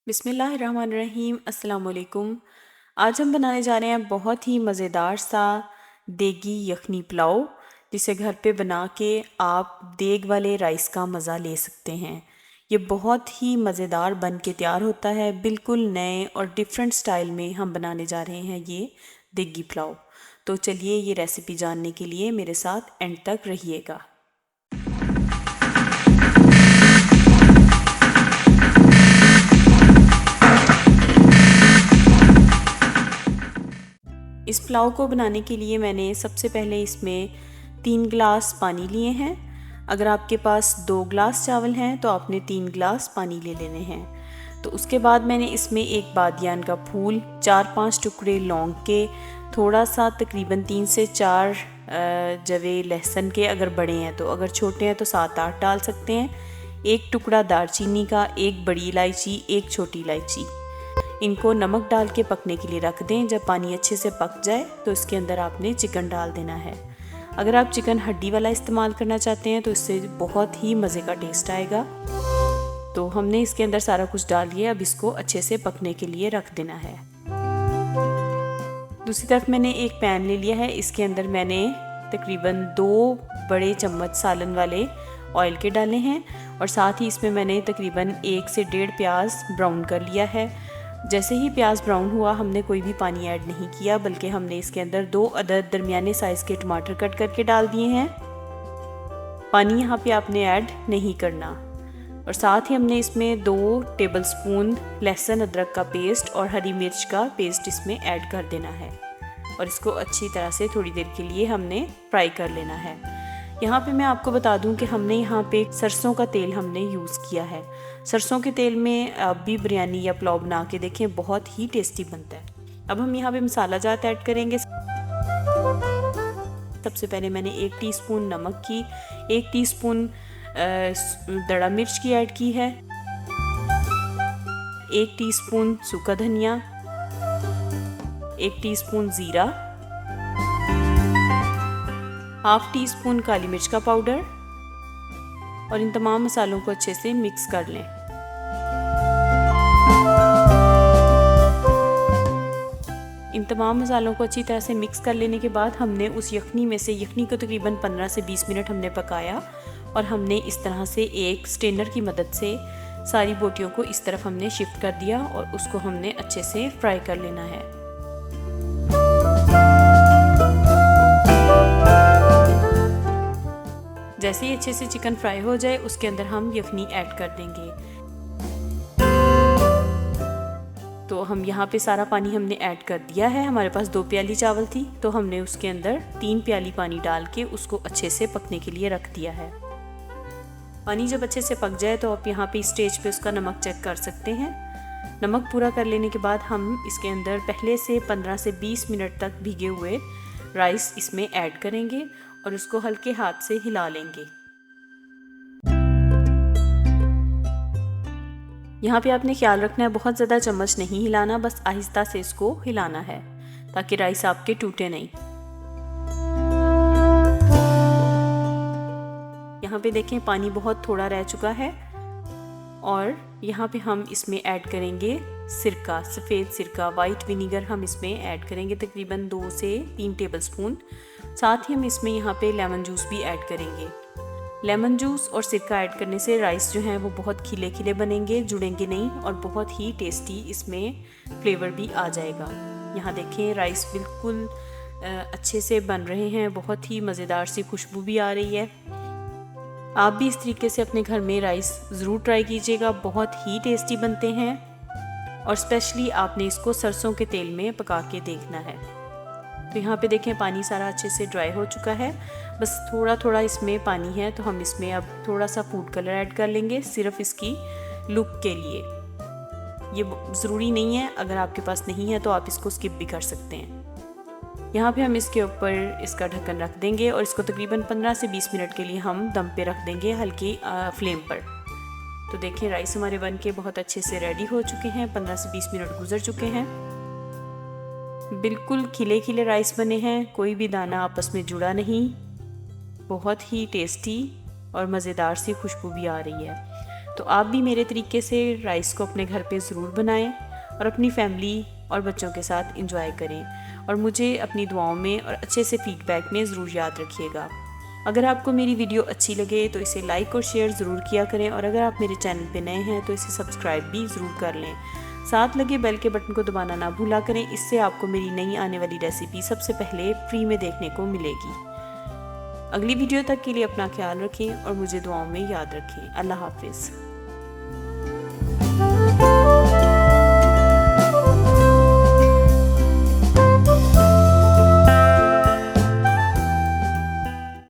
बिस्मिल्लाहिर्रहमानिर्रहीम अस्सलाम वालेकुम। आज हम बनाने जा रहे हैं बहुत ही मज़ेदार सा देगी यखनी पुलाव, जिसे घर पे बना के आप देग वाले राइस का मज़ा ले सकते हैं। ये बहुत ही मज़ेदार बन के तैयार होता है, बिल्कुल नए और डिफरेंट स्टाइल में हम बनाने जा रहे हैं ये देगी पुलाव। तो चलिए ये रेसिपी जानने के लिए मेरे साथ एंड तक रहिएगा। इस पुलाव को बनाने के लिए मैंने सबसे पहले इसमें 3 गिलास पानी लिए हैं। अगर आपके पास 2 गिलास चावल हैं तो आपने 3 गिलास पानी ले लेने हैं। तो उसके बाद मैंने इसमें एक बादियान का फूल, 4-5 टुकड़े लौंग के, थोड़ा सा तकरीबन 3 से 4 जवे लहसुन के, अगर बड़े हैं तो, अगर छोटे हैं तो 7-8 डाल सकते हैं। एक टुकड़ा दालचीनी का, एक बड़ी इलायची, एक छोटी इलायची। इनको नमक डाल के पकने के लिए रख दें। जब पानी अच्छे से पक जाए तो इसके अंदर आपने चिकन डाल देना है। अगर आप चिकन हड्डी वाला इस्तेमाल करना चाहते हैं तो इससे बहुत ही मज़े का टेस्ट आएगा। तो हमने इसके अंदर सारा कुछ डाल दिया, अब इसको अच्छे से पकने के लिए रख देना है। दूसरी तरफ मैंने एक पैन ले लिया है, इसके अंदर मैंने तकरीबन 2 बड़े चम्मच सालन वाले ऑयल के डाले हैं और साथ ही इसमें मैंने तकरीबन 1 से 1.5 प्याज ब्राउन कर लिया है। जैसे ही प्याज ब्राउन हुआ हमने कोई भी पानी ऐड नहीं किया, बल्कि हमने इसके अंदर 2 अदद दरमियाने साइज़ के टमाटर कट करके डाल दिए हैं। पानी यहाँ पे आपने ऐड नहीं करना। और साथ ही हमने इसमें 2 टेबलस्पून लहसुन अदरक का पेस्ट और हरी मिर्च का पेस्ट इसमें ऐड कर देना है और इसको अच्छी तरह से थोड़ी देर के लिए हमने फ्राई कर लेना है। यहाँ पे मैं आपको बता दूं कि हमने यहाँ पे सरसों का तेल हमने यूज़ किया है। सरसों के तेल में आप भी बिरयानी या पुलाव बना के देखें, बहुत ही टेस्टी बनता है। अब हम यहाँ पे मसाला जात ऐड करेंगे। सबसे पहले मैंने 1 टीस्पून नमक की, 1 टीस्पून दड़ा मिर्च की ऐड की है, 1 टीस्पून सूखा धनिया, 1 टीस्पून ज़ीरा, हाफ टी स्पून काली मिर्च का पाउडर और इन तमाम मसालों को अच्छे से मिक्स कर लें। इन तमाम मसालों को अच्छी तरह से मिक्स कर लेने के बाद हमने उस यखनी में से, यखनी को तकरीबन 15 से 20 मिनट हमने पकाया और हमने इस तरह से एक स्ट्रेनर की मदद से सारी बोटियों को इस तरफ हमने शिफ्ट कर दिया और उसको हमने अच्छे से फ्राई कर लेना है। जैसे ही अच्छे से चिकन फ्राई हो जाए उसके अंदर हम यखनी ऐड कर देंगे। तो हम यहाँ पे सारा पानी हमने ऐड कर दिया है। हमारे पास 2 प्याली चावल थी तो हमने उसके अंदर 3 प्याली पानी डाल के उसको अच्छे से पकने के लिए रख दिया है। पानी जब अच्छे से पक जाए तो आप यहाँ पे स्टेज पे उसका नमक चेक कर सकते हैं। नमक पूरा कर लेने के बाद हम इसके अंदर पहले से 15 से 20 मिनट तक भीगे हुए राइस इसमें ऐड करेंगे और उसको हल्के हाथ से हिला लेंगे। यहाँ पे आपने ख्याल रखना है, बहुत ज़्यादा चम्मच नहीं हिलाना, बस आहिस्ता से इसको हिलाना है ताकि राइस आपके टूटे नहीं। यहाँ पे देखें पानी बहुत थोड़ा रह चुका है और यहाँ पे हम इसमें ऐड करेंगे सिरका, सफ़ेद सिरका, वाइट विनीगर हम इसमें ऐड करेंगे तकरीबन 2 से 3 टेबलस्पून। साथ ही हम इसमें यहाँ पे लेमन जूस भी ऐड करेंगे। लेमन जूस और सिरका ऐड करने से राइस जो हैं वो बहुत खिले खिले बनेंगे, जुड़ेंगे नहीं और बहुत ही टेस्टी इसमें फ्लेवर भी आ जाएगा। यहाँ देखें राइस बिल्कुल अच्छे से बन रहे हैं, बहुत ही मज़ेदार सी खुशबू भी आ रही है। आप भी इस तरीके से अपने घर में राइस ज़रूर ट्राई कीजिएगा, बहुत ही टेस्टी बनते हैं और स्पेशली आपने इसको सरसों के तेल में पका के देखना है। तो यहाँ पे देखें पानी सारा अच्छे से ड्राई हो चुका है, बस थोड़ा थोड़ा इसमें पानी है तो हम इसमें अब थोड़ा सा फूड कलर ऐड कर लेंगे, सिर्फ इसकी लुक के लिए। ये ज़रूरी नहीं है, अगर आपके पास नहीं है तो आप इसको स्किप भी कर सकते हैं। यहाँ पे हम इसके ऊपर इसका ढक्कन रख देंगे और इसको तकरीबन 15 से 20 मिनट के लिए हम दम पे रख देंगे हल्की फ्लेम पर। तो देखिए राइस हमारे बन के बहुत अच्छे से रेडी हो चुके हैं, 15 से 20 मिनट गुजर चुके हैं। बिल्कुल खिले खिले राइस बने हैं, कोई भी दाना आपस में जुड़ा नहीं, बहुत ही टेस्टी और मज़ेदार सी खुशबू भी आ रही है। तो आप भी मेरे तरीके से राइस को अपने घर पे ज़रूर बनाएं और अपनी फैमिली और बच्चों के साथ इंजॉय करें, और मुझे अपनी दुआओं में और अच्छे से फीडबैक में ज़रूर याद रखिएगा। अगर आपको मेरी वीडियो अच्छी लगे तो इसे लाइक और शेयर ज़रूर किया करें, और अगर आप मेरे चैनल पे नए हैं तो इसे सब्सक्राइब भी ज़रूर कर लें। साथ लगे बेल के बटन को दबाना ना भूला करें, इससे आपको मेरी नई आने वाली रेसिपी सबसे पहले फ्री में देखने को मिलेगी। अगली वीडियो तक के लिए अपना ख्याल रखें और मुझे दुआओं में याद रखें। अल्लाह हाफिज़।